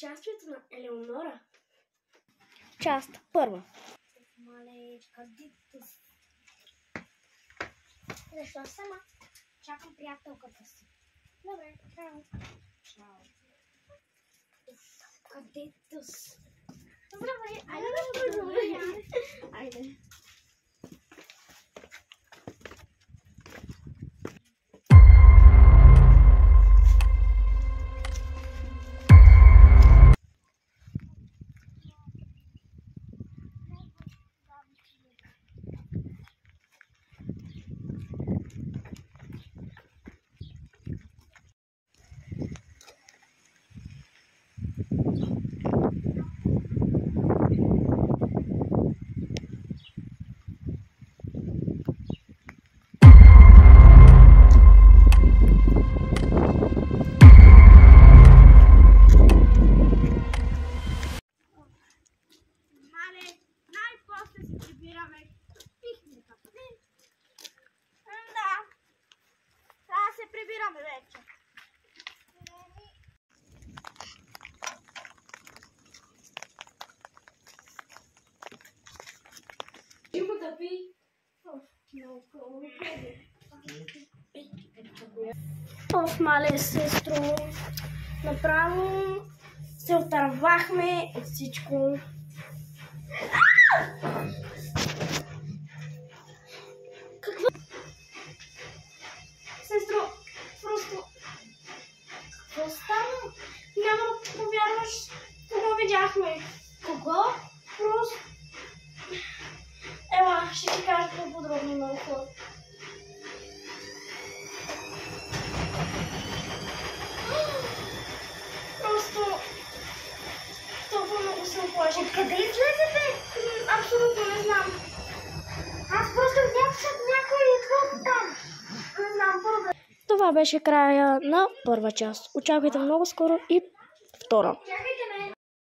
Участието на Елеонора. Част първа. Малечка дитус. Защо сама? Чакам приятелката си. Добре, чао. Чао. Кадетус. Здравей, айде да поздравя. Айде. Прибираме вече. Има да пи. Мале сестро, направо се отървахме от всичко. Какво? Сестро, просто какво стана? Няма да повярваш, кого видяхме. Кого? Просто... Ела, ще ти кажа по-подробно на ухо. Просто... толкова много се оплаших. Откъде излезете? Абсолютно не знам. Аз просто видях, че някой идва там. Не знам, първо. Това беше края на първа част. Очаквайте много скоро и втора. Чакайте.